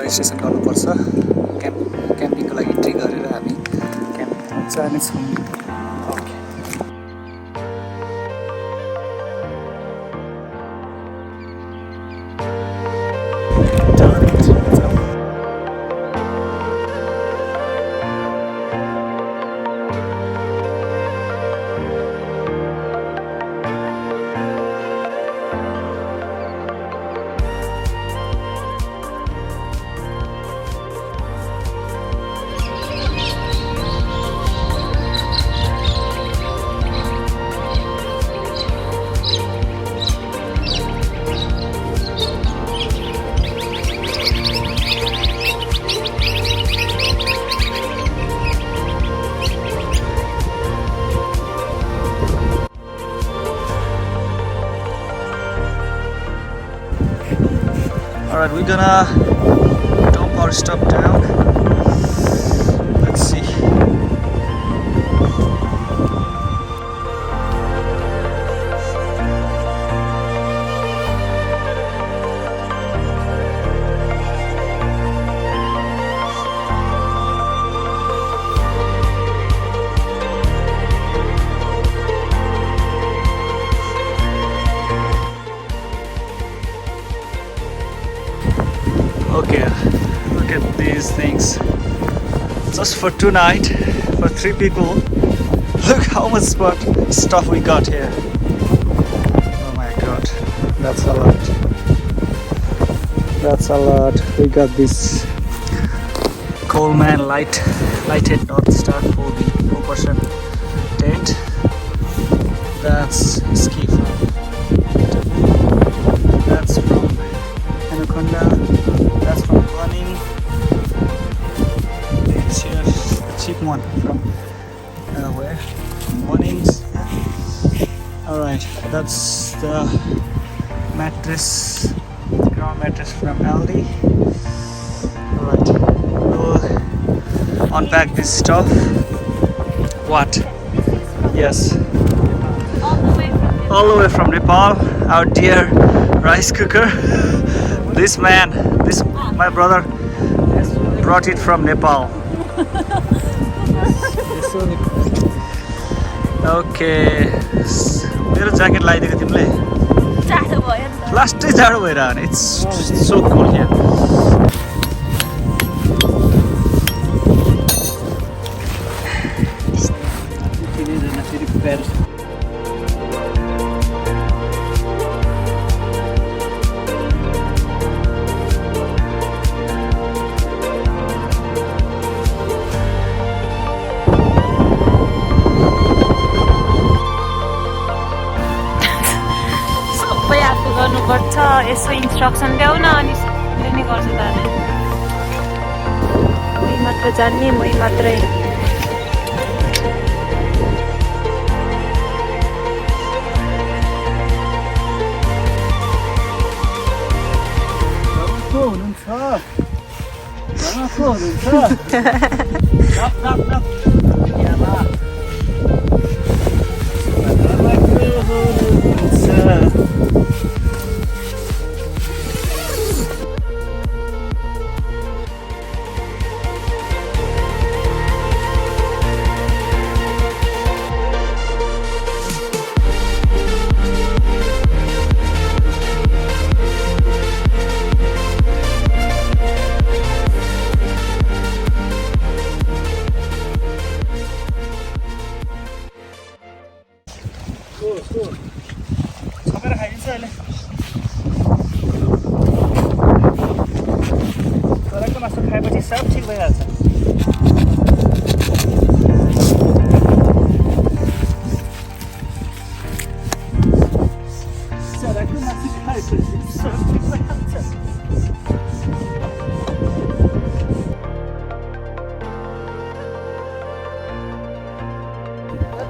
Registration गर्नुपर्छ क्याम्पिङको लागि entry गरेर हामी क्याम्पिङमा जानेछौँ Alright, we're gonna dump our stuff down. Let's see. Okay, look at these things. Just for tonight, for 3 people. Look how much stuff we got here. Oh my god, that's a lot. That's a lot. We got this Coleman lighted North Star 4% tent. That's ski from. That's from Anaconda. That's from Bunning. It's here, the cheap one from where? Bunnings. Alright, that's the mattress, the ground mattress from Aldi. Alright, we'll unpack this stuff. What? Yes. All the way from Nepal, our dear rice cooker. This my brother brought it from Nepal. Okay. मेरो jacket लगाइदिएको तिमीले? जाडो भयो नि त। लास्टै जाडो भइरहेको नि। It's so cool here. गर्नुपर्छ यसो इन्स्ट्रक्सन ल्याउ न अनि सबले नै गर्छ त मै मात्र जान्ने मै मात्रै छपेर खाइदिन्छ अहिले चराको मासु खाएपछि सब ठिक भइहाल्छ चराको मासु खाएपछि सब ठिक भइहाल्छ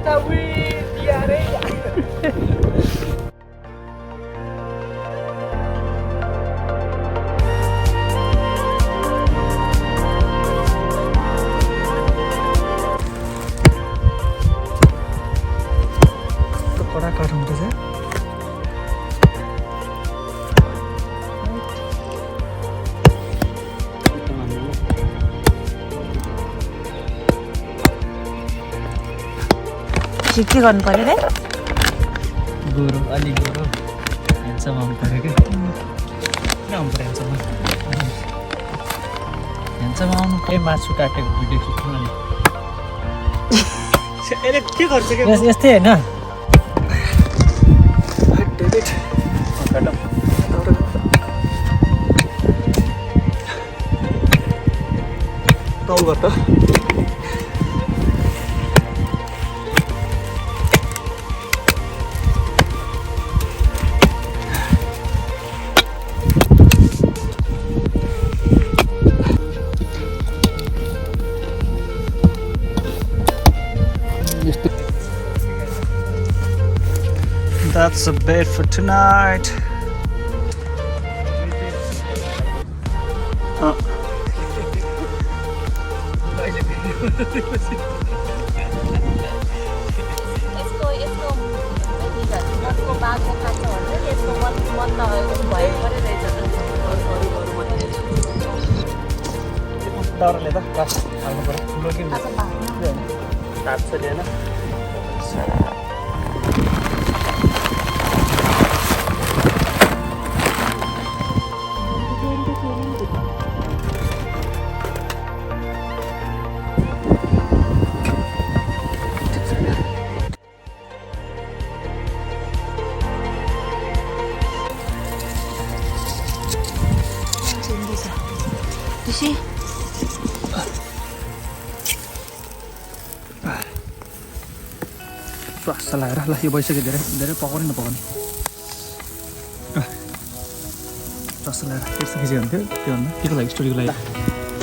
Tawi diare के गर्नु पर्यो रे गोरो अलि गोरो ह्यान्डसम आउनु पर्यो क्या किन आउनु पर्यो ह्यान्डसम आउनु केही मासु काटेको भिडियो खिच्नु अनि यसले के गर्छ क्या यस्तै होइन तौल गर्दा That's a bed for tonight. यसको बाघको खान्छ भने यसको मन नभएको भयो पनि रहेछ दाउराले त काठ हाल्नु पर्यो ठुलो कि काठ छ लिएन खुसी स्वास्थ्य लगाएर ल यो भइसक्यो धेरै धेरै पकाउने नपकाउने स्वास्थ्य लगाएर त्यस्तो खिच्यो भने थियो त्योभन्दा के को लागि स्टोरीको लागि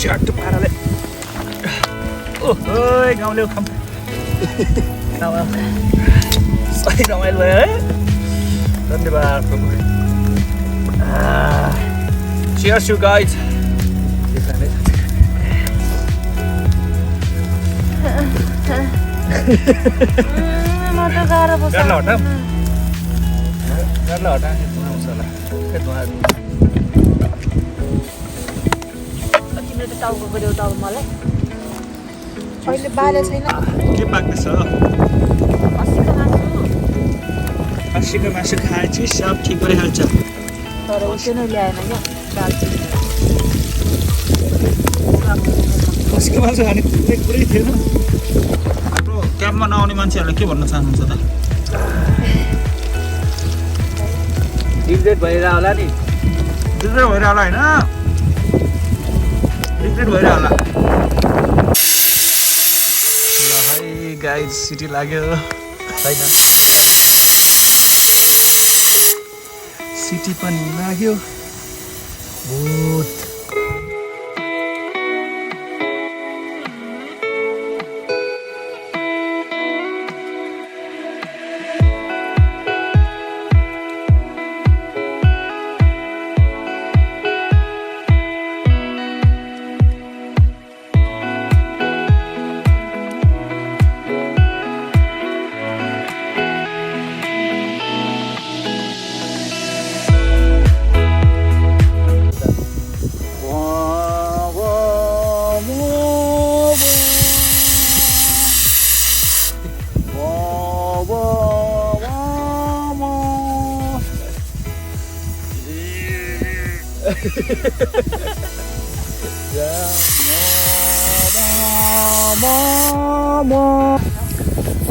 च्याटो पाराले ओहो गाउँले खाम सही रमाइलो भयो है धन्यवाद प्रभु Cheers you guys म त गाह्रो पर्छ गर्ला हटा आउँछ होला तिम्रो त टाउको गऱ्यौ त अब मलाई अहिले बाले छैन के पाक्दैछ खसीको मासु खाएपछि सब ठिक भइहाल्छ तर उसले नै ल्याएन क्या दालचिनी खसीको मासु खाने कुरै थिएन हाम्रो क्याम्पमा नआउने मान्छेहरूलाई के भन्न चाहनुहुन्छ त डिग्रेड भएर होला नि डिग्रेड भएर होला होइन डिग्रेड भएर होला ल है गाइज सिटी लाग्यो छैन सिटी पनि लाग्यो भूत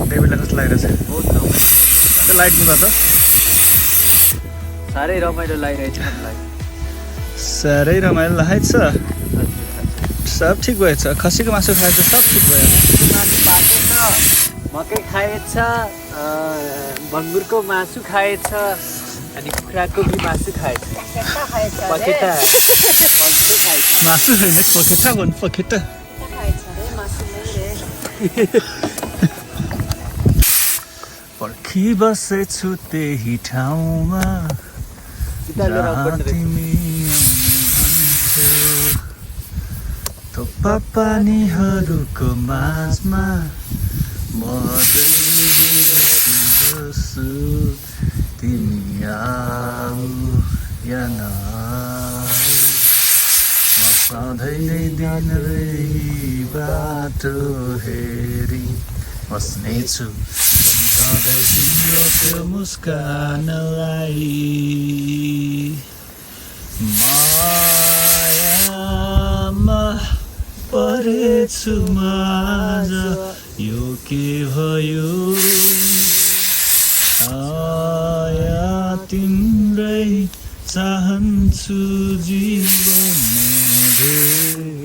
डेभिडलाई कस्तो लागिरहेछ बहुत रमाइलो त्यो लाइट दिँदा त साह्रै रमाइलो लागिरहेछ मलाई साह्रै रमाइलो लागेछ सब ठिक भएछ खसीको मासु खाएछ सब ठिक भयो मासु पाकेछ मकै खाएछ भङ्गुरको मासु खाएछ अनि कुखुराको भी मासु खाएछ पखेटा मासु होइन पखेटा भन्नु पखेटा पर्खी बसेछु त्यही ठाउँमा तिमी थोपा पानीहरूको माझमा म बस्छु तिमी आऊ या नआऊ म सधैँ नै दिन बाटो हेरी बस्नेछु सधैँ तिम्रो त्यो मुस्कानलाई मायामा परेछु माझ यो के भयो आया तिम्रै चाहन्छु जीवन धेरै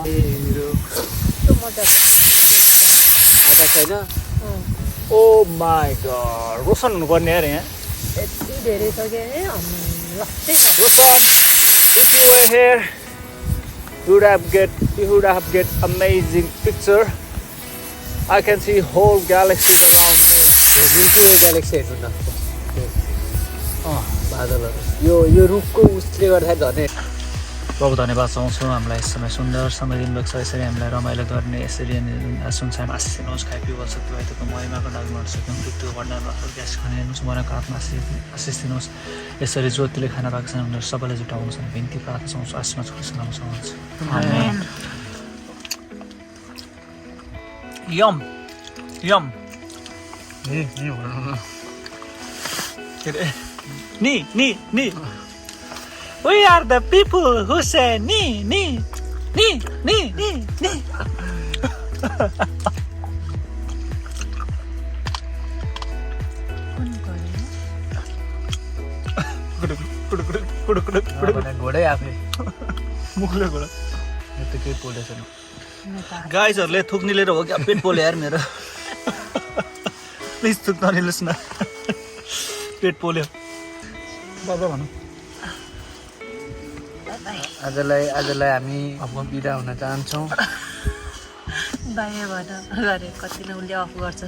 मेरो आधा छैन ओ माई गॉड रोशन हुनुपर्ने यार यहाँ यति धेरै सक्यो है Rosan, if you were here, you would have get amazing picture. I can see whole galaxies around me. Milky way galaxy हेर्नु न बादलहरू यो रुखको उसले गर्दाखेरि झन् प्रभु धन्यवाद चाहन्छु हामीलाई यस समय सुन्दर समय दिनुभएको छ यसरी हामीलाई रमाइलो गर्ने यसरी सुनसान आशिष खाइपिउ बस्छ तपाईँको महिमाको लागि गर्न सक्यौँ मृत्यु भण्डारमा ग्यास खाने मनको आत्मा आशिष दिनुहोस् यसरी ज्योतिले खाना पाएको छ उनीहरू सबैलाई जुटाउनु छ बिन्ती प्रार्थना चाहन्छु आशीर्वाद नाम चाहन्छु यम यम के अरे नि We are the people who say ni. घोडै आफै मुखले घोडा यो त केही पोले छैन गाइजहरूले थुक निलेर हो क्या पेट पोले यार मेरो प्लिज थुक नलिनुहोस् न पेट पोल्यो बाबा भनौँ आजलाई हामी अब बिदा हुन चाहन्छौँ बाहिर भएर गरे कतिले उसले अफ गर्छ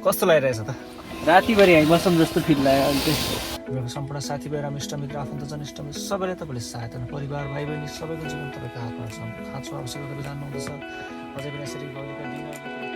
कस्तो लागिरहेछ त रातिभरि हामी बसौँ जस्तो फिल लाग्यो अहिले मेरो सम्पूर्ण साथीभाइ र इष्टमित्र आफन्तजन इष्टमित्र सबैले तपाईँले सहायता परिवार भाइ बहिनी सबैको जीवन तपाईँको हातमा छ खाँचो आवश्यकता विधान हुँदछ अझै पनि यसरी गौरीका दिन